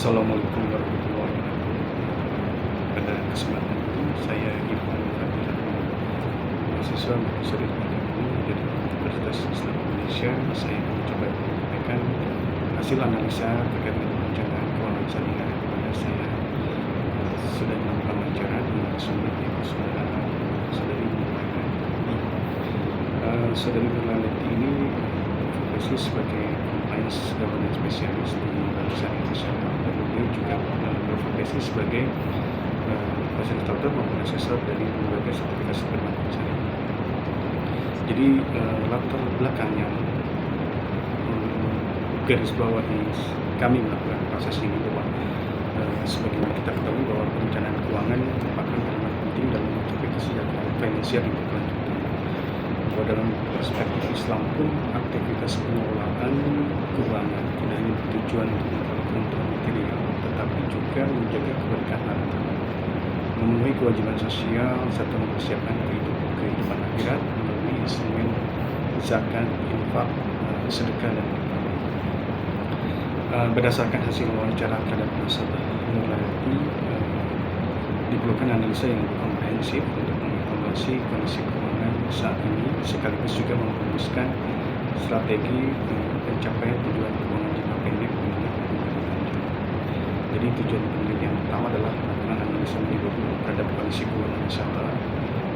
Assalamualaikum warahmatullahi wabarakatuh. Pada kesempatan ini saya Irfan Fadilah, mahasiswa Mahasiswa Ekonomi dari Universitas Islam Indonesia. Saya mencoba menyampaikan hasil analisa terkait dengan perencanaan keuangan syariah, di mana saya sudah melakukan wawancara dengan sumber yaitu saudari Nurlanati. Saudari Nurlanati ini berprofesi sebagai compliance governance specialist di Bank Syariah Nasional, dan beliau juga berprofesi sebagai fasilitator maupun asesor dari berbagai sertifikasi perbankan syariah. Jadi latar belakang yang garis bawahi kami melakukan proses ini bahwa sebagaimana kita ketahui bahwa perencanaan keuangan merupakan elemen penting dalam mencapai kesejahteraan finansial yang berkelanjutan. Bahwa dalam perspektif Islam pun aktivitas pengelolaan keuangan tidak hanya bertujuan untuk memperoleh keuntungan material, tetapi juga menjaga keberkahan harta, memenuhi kewajiban sosial, serta mempersiapkan kehidupan akhirat melalui instrumen zakat, infak, sedekah, dan infak. Berdasarkan hasil wawancara terhadap nasabah Nurlanati, diperlukan analisa yang komprehensif untuk mengevaluasi kondisi keuangan saat ini, sekaligus juga merumuskan strategi pencapaian tujuan keuangan jangka pendek menengah dan jangka panjang. Jadi tujuan penting yang pertama adalah melakukan analisa menyeluruh terhadap kondisi keuangan nasabah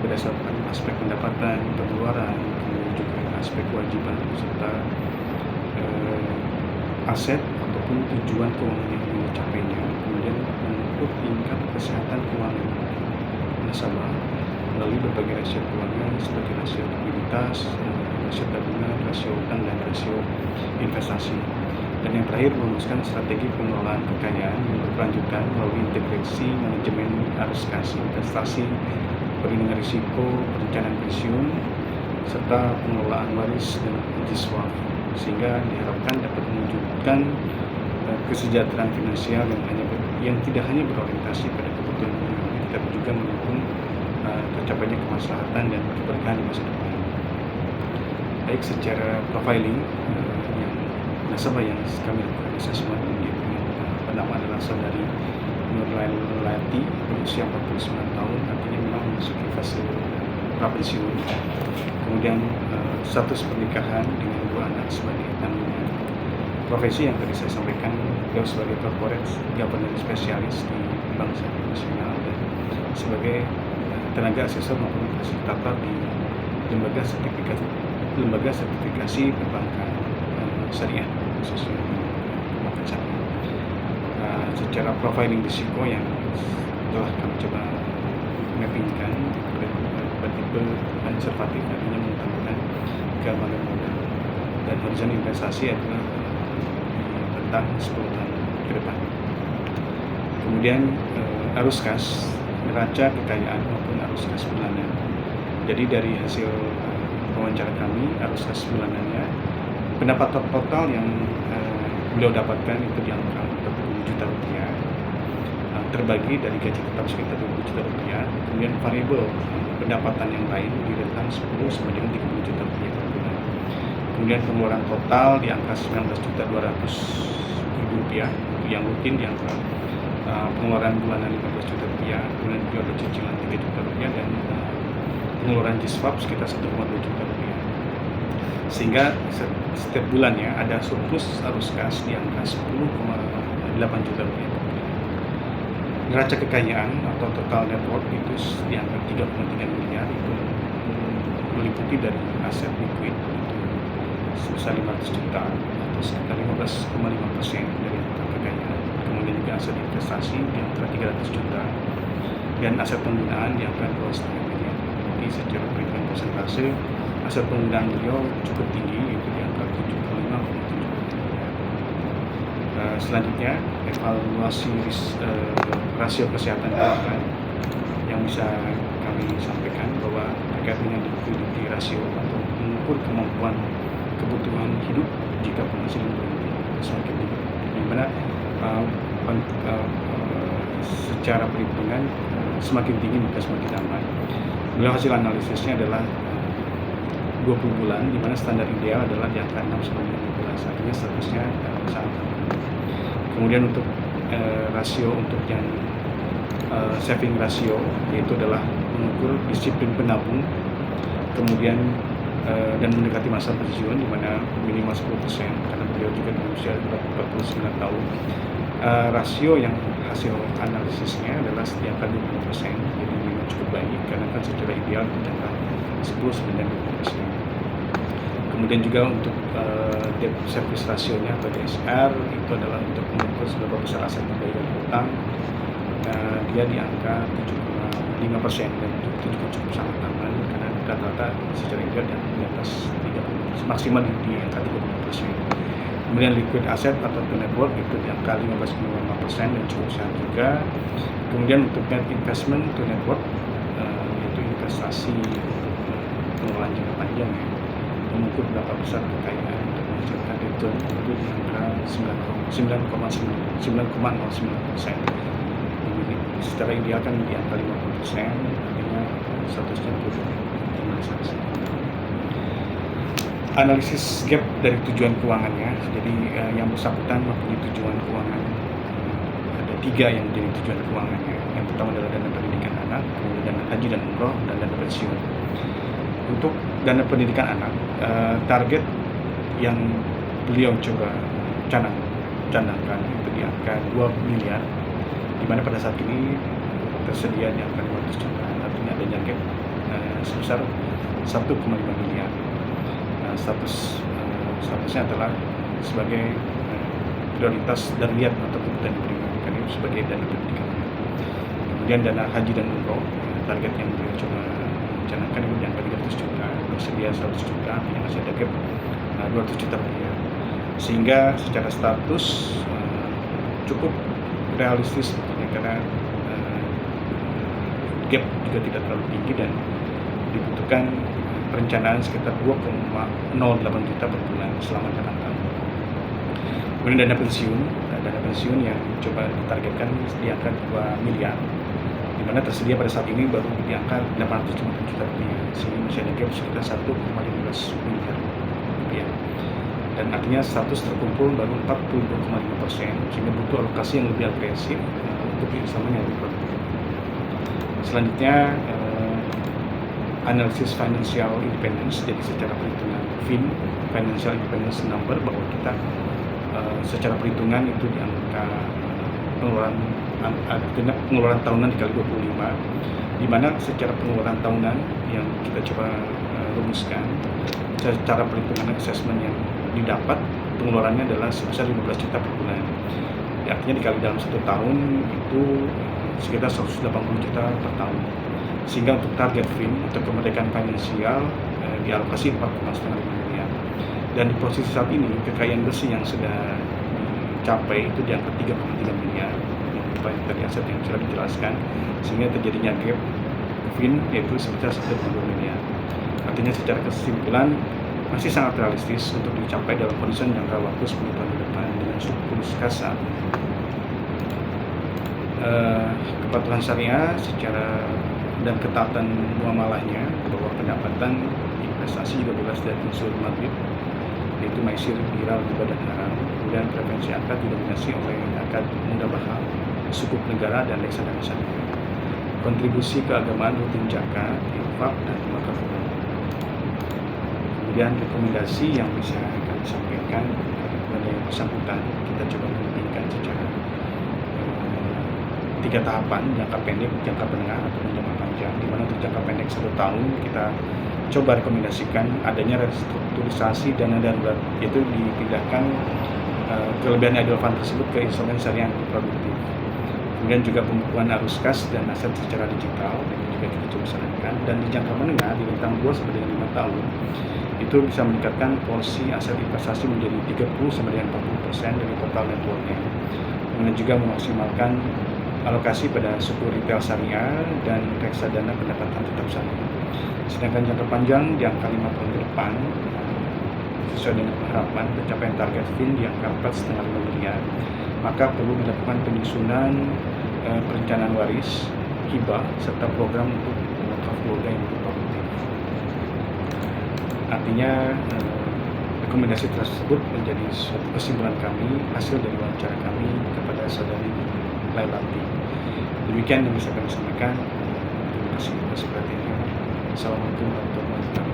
berdasarkan aspek pendapatan, pengeluaran, kemudian juga aspek kewajiban serta aset ataupun tujuan keuangan yang ingin dicapainya, kemudian mengukur tingkat kesehatan keuangan nasabah melalui berbagai rasio keuangan seperti rasio likuiditas, rasio tabungan, rasio utang, dan rasio investasi. Dan yang terakhir, merumuskan strategi pengelolaan kekayaan yang berkelanjutan melalui integrasi manajemen arus kas investasi, perlindungan risiko, perencanaan pensiun, serta pengelolaan waris dan jiswaf, sehingga diharapkan dapat mewujudkan kesejahteraan finansial yang tidak hanya berorientasi pada kebutuhan duniawi, tetapi juga mendukung tercapainya kemaslahatan dan keberkahan di masa depan. Baik secara profiling, yang nasabah yang kami lakukan assessment yaitu bernama adalah saudari Nurlanati, berusia 49 tahun, artinya memang memasuki fase prapensiun. Kemudian status pernikahan dengan 2 anak sebagai tanggungan. Profesi yang tadi saya sampaikan, beliau sebagai corporate governance specialist di Bank Syariah Nasional dan sebagai tenaga asesor maupun fasilitator di lembaga sertifikasi perbankan syariah, khususnya perbankan syariah. Secara profiling risiko yang telah kami coba mappingkan bertipe konservatif, artinya mengutamakan keamanan modal, dan horizon investasi adalah tentang 10 tahun ke depan. Kemudian arus kas, neraca kekayaan maupun arus kas bulanan. Jadi dari hasil wawancara kami, arus kas bulanannya, pendapatan total yang beliau dapatkan itu di angka 40 juta rupiah, terbagi dari gaji tetap sekitar 20 juta rupiah, kemudian variabel pendapatan yang lain di rentang 10 sampai dengan 30 juta rupiah per bulan. Kemudian pengeluaran total di angka 19.200.000 rupiah, yang rutin di angka pengeluaran bulanan 15 juta rupiah, kemudian juga ada cicilan 3 juta rupiah, dan pengeluaran jiswaf sekitar 1,2 juta rupiah. Sehingga setiap bulannya ada surplus arus kas di angka 10,8 juta rupiah. Neraca kekayaan atau total net worth itu di angka 3,3 miliar, itu meliputi dari aset liquid itu sebesar 500 juta atau sekitar 15,5% dari total kekayaan. Kemudian juga aset investasi di antara 300 juta dan aset penggunaan di angka 2,5 miliar. Jadi secara peringkat persentase aset penggunaan beliau cukup tinggi, yaitu di angka 75,7 miliar. Selanjutnya evaluasi rasio kesehatan keuangan yang bisa kami sampaikan bahwa terkait dengan liquidity ratio atau mengukur kemampuan kebutuhan hidup jika penghasilan berhenti semakin tinggi, di mana secara perhitungan semakin tinggi maka semakin aman. Beliau hasil analisisnya adalah 20 bulan, di mana standar ideal adalah di angka 6 sampai 15 bulan, artinya statusnya sangat aman. Kemudian untuk rasio untuk yang saving rasio, yaitu adalah mengukur disiplin penabung, kemudian dan mendekati masa pensiun di mana minimal 10%, karena beliau juga di usia 49 tahun. Rasio yang hasil analisisnya adalah setiap 20%, jadi memang cukup baik karena kan secara ideal kita 10-20%. Kemudian juga untuk debt service rasionya atau DSR itu adalah untuk mengukur seberapa besar aset pembayaran utang. Dia di angka 7,5%, dan itu juga cukup sangat aman karena rata-rata secara ideal di atas 30%, maksimal di angka 30%. Kemudian liquid asset atau net worth itu di angka 15,5% dan cukup sehat juga. Kemudian untuk net investment to net worth, yaitu investasi pengelolaan jangka panjang ya, mengukur berapa besar kekayaan untuk menghasilkan return itu di angka 9,09%. Secara ideal kan di angka 50%, artinya statusnya perlu optimalisasi. Analisis gap dari tujuan keuangannya, jadi yang bersangkutan mempunyai tujuan keuangan, ada 3 yang menjadi tujuan keuangannya. Yang pertama adalah dana pendidikan anak, kemudian dana haji dan umroh, dan dana pensiun. Untuk dana pendidikan anak, target yang beliau coba canangkan itu di angka 2 miliar, di mana pada saat ini tersedia di angka 500 juta, artinya adanya gap sebesar 1,5 miliar. Statusnya adalah sebagai prioritas daruriyat atau kebutuhan diberikan itu sebagai dana pendidikan. Kemudian dana haji dan umroh, target yang beliau coba canangkan itu di angka 300 juta, tersedia 100 juta, artinya masih ada gap 200 juta rupiah. Sehingga secara status cukup realistis karena gap juga tidak terlalu tinggi dan dibutuhkan perencanaan sekitar 2,08 juta per bulan selama 8 tahun. Kemudian dana pensiun yang coba ditargetkan di angka 2 miliar, di mana tersedia pada saat ini baru di angka 850 juta rupiah, sehingga masih ada gap sekitar 1,15 miliar rupiah. Dan artinya status terkumpul baru 42,5%, sehingga butuh alokasi yang lebih agresif untuk instrumen yang lebih produktif. Selanjutnya analisis financial independence, jadi secara perhitungan financial independence number, bahwa kita secara perhitungan itu di angka pengeluaran tahunan dikali 25, di mana secara pengeluaran tahunan yang kita coba rumuskan secara perhitungan assessment yang didapat, pengeluarannya adalah sebesar 15 juta per bulan. Artinya dikali dalam 1 tahun itu sekitar 180 juta per tahun. Sehingga untuk target FIN atau kemerdekaan finansial dialokasi 4,5 miliar. Dan di posisi saat ini kekayaan bersih yang sudah dicapai itu di angka 3,3 miliar, yang tadi aset yang sudah dijelaskan, sehingga terjadinya gap FIN yaitu sebesar 1,2 miliar. Artinya secara kesimpulan masih sangat realistis untuk dicapai dalam horizon jangka waktu 10 tahun ke depan dengan surplus kas saat ini. Kepatuhan syariah secara dan ketaatan muamalahnya, bahwa pendapatan investasi juga bebas dari unsur maghrib, yaitu maisir, riba, dan haram. Kemudian prevensi akad didominasi oleh akad mudabahah, sukuk negara, dan reksadana syariah. Kontribusi keagamaan rutin zakat, infak, dan wakaf. Kemudian rekomendasi yang bisa kami sampaikan kepada yang bersangkutan, kita coba menyampaikan secara 3 tahapan: jangka pendek, jangka menengah, atau jangka panjang. Di mana untuk jangka pendek 1 tahun kita coba rekomendasikan adanya restrukturisasi dana darurat, yaitu dipindahkan kelebihan idle fund tersebut ke instrumen syariah yang produktif. Kemudian juga pembukuan arus kas dan aset secara digital, yang juga kita coba sarankan. Dan di jangka menengah di rentang 2 sampai dengan 5 tahun itu bisa meningkatkan porsi aset investasi menjadi 30 sampai dengan 40% dari total net worth-nya. Kemudian juga memaksimalkan alokasi pada suku retail syariah dan reksadana pendapatan tetap syariah. Sedangkan jangka panjang di angka 5 tahun ke depan, sesuai dengan harapan pencapaian target FIN di angka 4,5 miliar, maka perlu dilakukan penyusunan perencanaan waris, hibah, serta program untuk wakaf keluarga yang produktif. Artinya rekomendasi tersebut menjadi suatu kesimpulan kami hasil dari wawancara kami kepada saudari liability. Demikian yang bisa kami sampaikan. Terima kasih atas perhatiannya. Assalamualaikum warahmatullahi wabarakatuh.